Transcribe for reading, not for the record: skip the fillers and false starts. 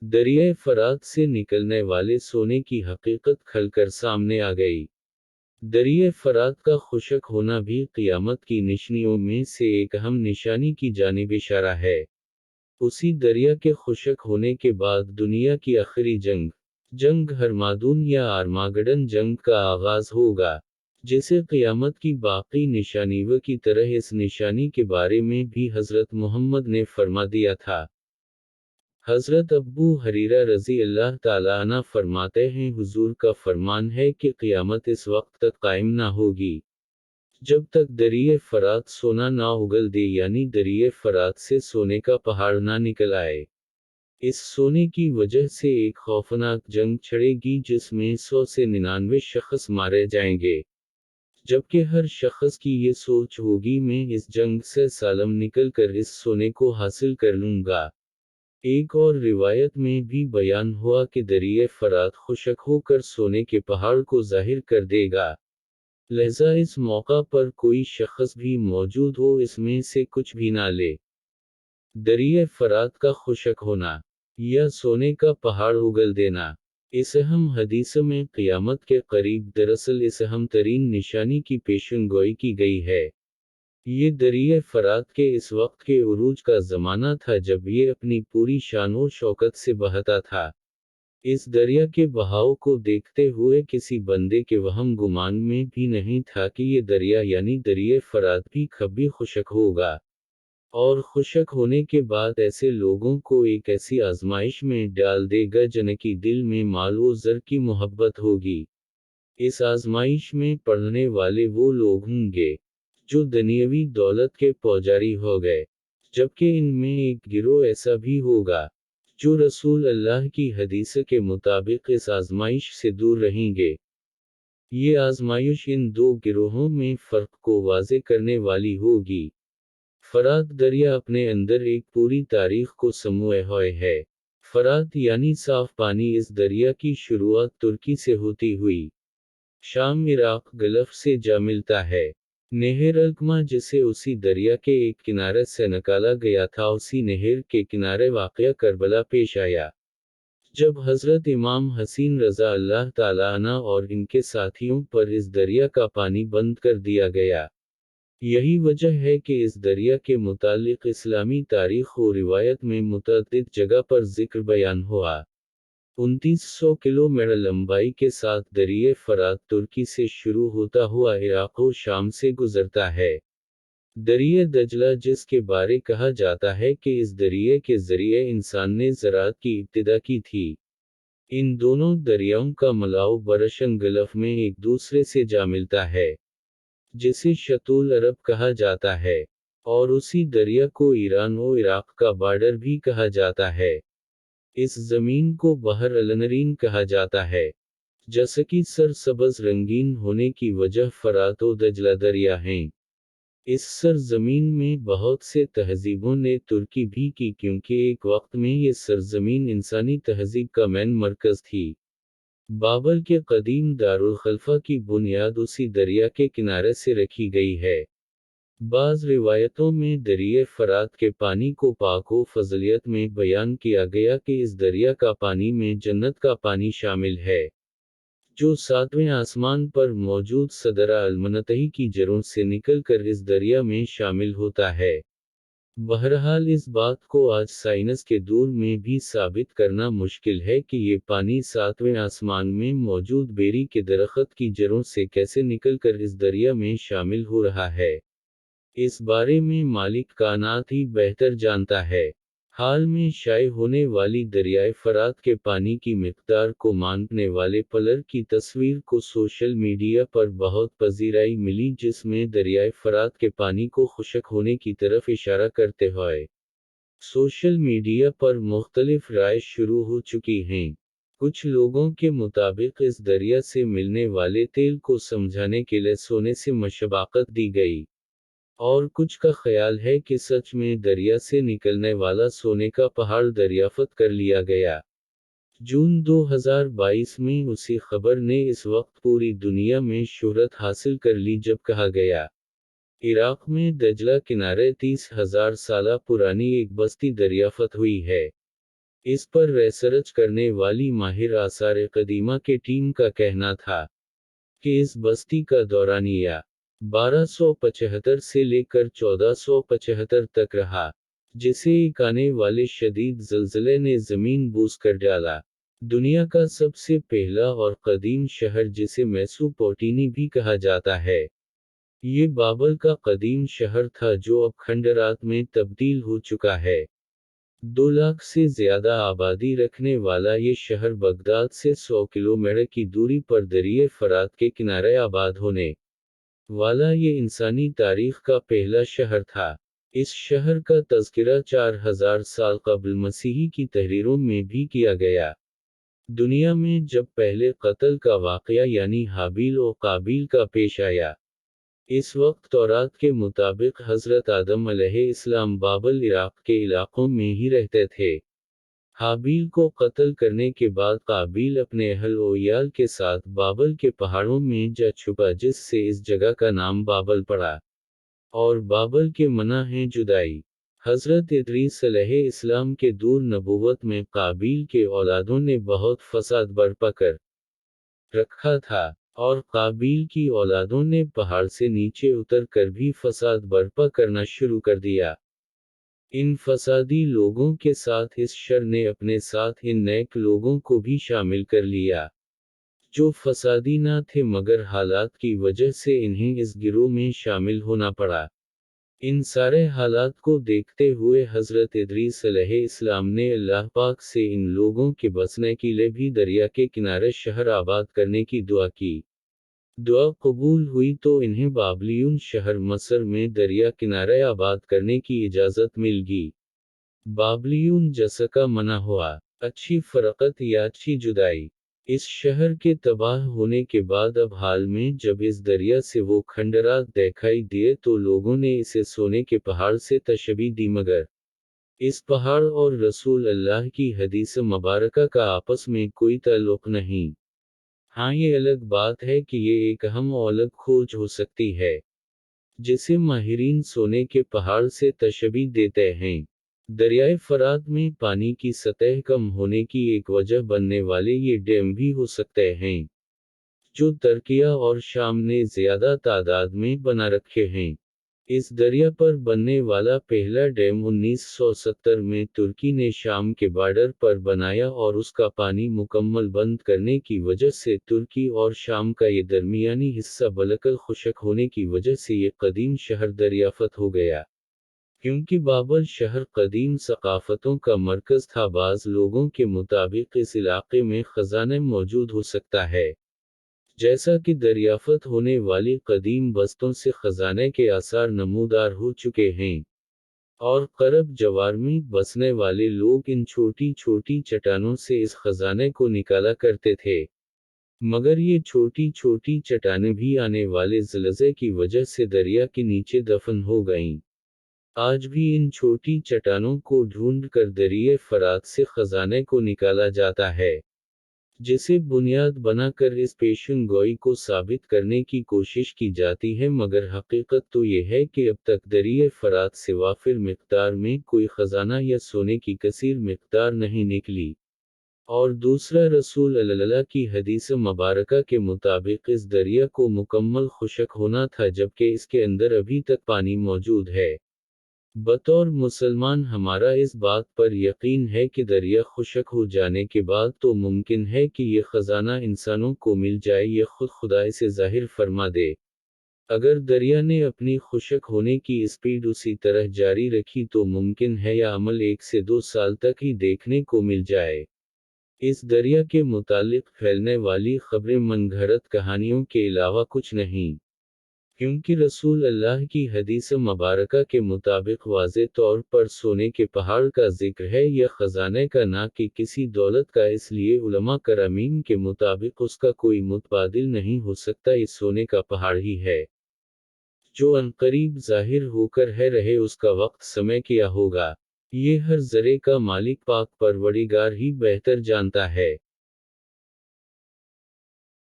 दरियाए फरात से निकलने वाले सोने की हकीकत खलकर सामने आ गई। दरियाए फरात का खुशक होना भी क़ियामत की निशानियों में से एक अहम निशानी की जानिब इशारा है। उसी दरिया के खुशक होने के बाद दुनिया की आखिरी जंग हरमादून या आर्मागडन जंग का आगाज होगा, जिसे क़ियामत की बाकी निशानियों की तरह इस निशानी के बारे में भी हज़रत मुहम्मद ने फरमा दिया था। हज़रत अबू हरीरा रज़ी अल्लाह ताला अन्हु फरमाते हैं, हुज़ूर का फरमान है कि क़ियामत इस वक्त तक कायम ना होगी जब तक दरिया फरात सोना ना उगल दे, यानी दरिया फरात से सोने का पहाड़ ना निकल आए। इस सोने की वजह से एक खौफनाक जंग छिड़ेगी जिसमें 100 से 99 शख्स मारे जाएंगे, जबकि हर शख्स की ये सोच होगी, मैं इस जंग से सालम निकल कर इस सोने को हासिल कर लूँगा। एक और रिवायत में भी बयान हुआ कि दरिया फरात खुशक होकर सोने के पहाड़ को ज़ाहिर कर देगा। लिहाजा इस मौका पर कोई शख्स भी मौजूद हो, इसमें से कुछ भी ना ले। दरिया फरात का खुशक होना या सोने का पहाड़ उगल देना। इस अहम हदीस में क़ियामत के करीब दरअसल इस अहम तरीन निशानी की पेशेनगोई की गई है। ये दरिया फरात के इस वक्त के उरूज का ज़माना था जब ये अपनी पूरी शान और शौकत से बहता था। इस दरिया के बहाव को देखते हुए किसी बंदे के वहम गुमान में भी नहीं था कि ये दरिया यानी दरिया फरात भी कभी खुशक होगा। और खुशक होने के बाद ऐसे लोगों को एक ऐसी आजमाइश में डाल देगा जिनकी दिल में माल व ज़र की मोहब्बत होगी। इस आजमाइश में पड़ने वाले वो लोग होंगे जो दुनियावी दौलत के पुजारी हो गए, जबकि इनमें एक गिरोह ऐसा भी होगा जो रसूल अल्लाह की हदीस के मुताबिक इस आजमाइश से दूर रहेंगे। ये आजमाइश इन दो गिरोहों में फ़र्क को वाज़े करने वाली होगी। फरात दरिया अपने अंदर एक पूरी तारीख को समोए हुए है। फरात यानी साफ पानी। इस दरिया की शुरुआत तुर्की से होती हुई शाम, इराक, गल्फ से जा मिलता है। नहर अल्कमा जिसे उसी दरिया के एक किनारे से निकाला गया था, उसी नहर के किनारे वाक़या करबला पेश आया, जब हज़रत इमाम हसीन रज़ा अल्लाह ताला अन्हु और इनके साथियों पर इस दरिया का पानी बंद कर दिया गया। यही वजह है कि इस दरिया के मुतालिक इस्लामी तारीख और रिवायत में मुतअद्दिद जगह पर जिक्र बयान हुआ। 2900 किलोमीटर लंबाई के साथ दरिया फरात तुर्की से शुरू होता हुआ इराक और शाम से गुजरता है। दरिया दजला, जिसके बारे कहा जाता है कि इस दरिया के जरिए इंसान ने ज़राअत की इब्तिदा की थी। इन दोनों दरियाओं का मिलाव बरशन गल्फ में एक दूसरे से जा मिलता है, जिसे शतूल अरब कहा जाता है, और उसी दरिया को ईरान और इराक का बॉर्डर भी कहा जाता है। इस ज़मीन को बहर अलनरीन कहा जाता है, जैसे सरसब्ज़ रंगीन होने की वजह फरात और दजला दरिया हैं। इस सरजमीन में बहुत से तहज़ीबों ने तुर्की भी की, क्योंकि एक वक्त में ये सरजमीन इंसानी तहज़ीब का मेन मरकज़ थी। बाबर के कदीम दारुल खलफा की बुनियाद उसी दरिया के किनारे से रखी गई है। बाज़ रिवायतों में दरिया फरात के पानी को पाक व फज़लियत में बयान किया गया कि इस दरिया का पानी में जन्नत का पानी शामिल है, जो सातवें आसमान पर मौजूद सदरा अलमनतही की जड़ों से निकलकर इस दरिया में शामिल होता है। बहरहाल इस बात को आज साइंस के दौर में भी साबित करना मुश्किल है कि ये पानी सातवें आसमान में मौजूद बेरी के दरख्त की जड़ों से कैसे निकलकर इस दरिया में शामिल हो रहा है। इस बारे में मालिक कायनात ही बेहतर जानता है। हाल में शाये होने वाली दरियाए फरात के पानी की मिक़दार को मापने वाले प्लर की तस्वीर को सोशल मीडिया पर बहुत पज़ीराई मिली, जिसमें दरियाए फरात के पानी को खुशक होने की तरफ इशारा करते हुए सोशल मीडिया पर मुख्तलिफ राय शुरू हो चुकी हैं। कुछ लोगों के मुताबिक इस दरिया से मिलने वाले तेल को समझाने के लिए सोने से मशबाकत दी गई, और कुछ का ख्याल है कि सच में दरिया से निकलने वाला सोने का पहाड़ दरियाफ्त कर लिया गया। जून 2022 में उसी खबर ने इस वक्त पूरी दुनिया में शोहरत हासिल कर ली जब कहा गया, इराक में दजला किनारे 30,000 साल पुरानी एक बस्ती दरियाफ्त हुई है। اس پر ریسرچ کرنے والی ماہر آثار قدیمہ کے ٹیم کا کہنا تھا کہ اس بستی کا دورانیہ 1275 سے لے کر 1475 تک رہا، جسے ایک آنے والے شدید زلزلے نے زمین بوس کر ڈالا۔ دنیا کا سب سے پہلا اور قدیم شہر جسے میسوپوٹیمی بھی کہا جاتا ہے، یہ بابل کا قدیم شہر تھا جو اب کھنڈرات میں تبدیل ہو چکا ہے۔ 2 لاکھ سے زیادہ آبادی رکھنے والا یہ شہر بغداد سے 100 کلومیٹر کی دوری پر دریائے فرات کے کنارے آباد ہونے والا یہ انسانی تاریخ کا پہلا شہر تھا۔ اس شہر کا تذکرہ 4000 سال قبل مسیح کی تحریروں میں بھی کیا گیا۔ دنیا میں جب پہلے قتل کا واقعہ یعنی حابیل و قابیل کا پیش آیا، اس وقت تورات کے مطابق حضرت آدم علیہ السلام بابل عراق کے علاقوں میں ہی رہتے تھے۔ حابیل کو قتل کرنے کے بعد قابیل اپنے اہل و عیال کے ساتھ بابل کے پہاڑوں میں جا چھپا، جس سے اس جگہ کا نام بابل پڑا، اور بابل کے معنی ہیں جدائی۔ حضرت ادریس علیہ السلام کے دور نبوت میں قابیل کے اولادوں نے بہت فساد برپا کر رکھا تھا، اور قابیل کی اولادوں نے پہاڑ سے نیچے اتر کر بھی فساد برپا کرنا شروع کر دیا۔ ان فسادی لوگوں کے ساتھ اس شر نے اپنے ساتھ ان نیک لوگوں کو بھی شامل کر لیا، جو فسادی نہ تھے مگر حالات کی وجہ سے انہیں اس گروہ میں شامل ہونا پڑا۔ ان سارے حالات کو دیکھتے ہوئے حضرت ادریس علیہ السلام نے اللہ پاک سے ان لوگوں کے بسنے کے لیے بھی دریا کے کنارے شہر آباد کرنے کی دعا کی۔ دعا قبول ہوئی تو انہیں بابلیون شہر مصر میں دریا کنارے آباد کرنے کی اجازت مل گئی۔ بابلیون جس کا معنی ہوا اچھی فرقت یا اچھی جدائی۔ اس شہر کے تباہ ہونے کے بعد اب حال میں جب اس دریا سے وہ کھنڈرات دکھائی دیے تو لوگوں نے اسے سونے کے پہاڑ سے تشبیہ دی، مگر اس پہاڑ اور رسول اللہ کی حدیث مبارکہ کا آپس میں کوئی تعلق نہیں۔ ہاں، یہ الگ بات ہے کہ یہ ایک اہم و الگ کھوج ہو سکتی ہے، جسے ماہرین سونے کے پہاڑ سے تشبیہ دیتے ہیں۔ دریائے فرات میں پانی کی سطح کم ہونے کی ایک وجہ بننے والے یہ ڈیم بھی ہو سکتے ہیں، جو ترکیہ اور شام نے زیادہ تعداد میں بنا رکھے ہیں۔ اس دریا پر بننے والا پہلا ڈیم 1970 میں ترکی نے شام کے بارڈر پر بنایا، اور اس کا پانی مکمل بند کرنے کی وجہ سے ترکی اور شام کا یہ درمیانی حصہ بالکل خشک ہونے کی وجہ سے یہ قدیم شہر دریافت ہو گیا۔ کیونکہ بابل شہر قدیم ثقافتوں کا مرکز تھا، بعض لوگوں کے مطابق اس علاقے میں خزانہ موجود ہو سکتا ہے، جیسا کہ دریافت ہونے والی قدیم بستوں سے خزانے کے آثار نمودار ہو چکے ہیں، اور قرب جوار میں بسنے والے لوگ ان چھوٹی چھوٹی چٹانوں سے اس خزانے کو نکالا کرتے تھے، مگر یہ چھوٹی چھوٹی چٹانیں بھی آنے والے زلزلے کی وجہ سے دریا کے نیچے دفن ہو گئیں۔ آج بھی ان چھوٹی چٹانوں کو ڈھونڈ کر دریائے فرات سے خزانے کو نکالا جاتا ہے، جسے بنیاد بنا کر اس پیشن گوئی کو ثابت کرنے کی کوشش کی جاتی ہے، مگر حقیقت تو یہ ہے کہ اب تک دریائے فرات سے وافر مقدار میں کوئی خزانہ یا سونے کی کثیر مقدار نہیں نکلی۔ اور دوسرا، رسول اللہ کی حدیث مبارکہ کے مطابق اس دریا کو مکمل خشک ہونا تھا جبکہ اس کے اندر ابھی تک پانی موجود ہے۔ بطور مسلمان ہمارا اس بات پر یقین ہے کہ دریا خشک ہو جانے کے بعد تو ممکن ہے کہ یہ خزانہ انسانوں کو مل جائے یا خود خدا اسے ظاہر فرما دے۔ اگر دریا نے اپنی خشک ہونے کی اسپیڈ اسی طرح جاری رکھی تو ممکن ہے یہ عمل 1 سے 2 سال تک ہی دیکھنے کو مل جائے۔ اس دریا کے متعلق پھیلنے والی خبریں من گھڑت کہانیوں کے علاوہ کچھ نہیں، کیونکہ رسول اللہ کی حدیث مبارکہ کے مطابق واضح طور پر سونے کے پہاڑ کا ذکر ہے یا خزانے کا، نہ کہ کسی دولت کا۔ اس لیے علماء کرامین کے مطابق اس کا کوئی متبادل نہیں ہو سکتا، یہ سونے کا پہاڑ ہی ہے، جو عنقریب ظاہر ہو کر ہے رہے۔ اس کا وقت سمے کیا ہوگا، یہ ہر ذرے کا مالک پاک پروردگار ہی بہتر جانتا ہے۔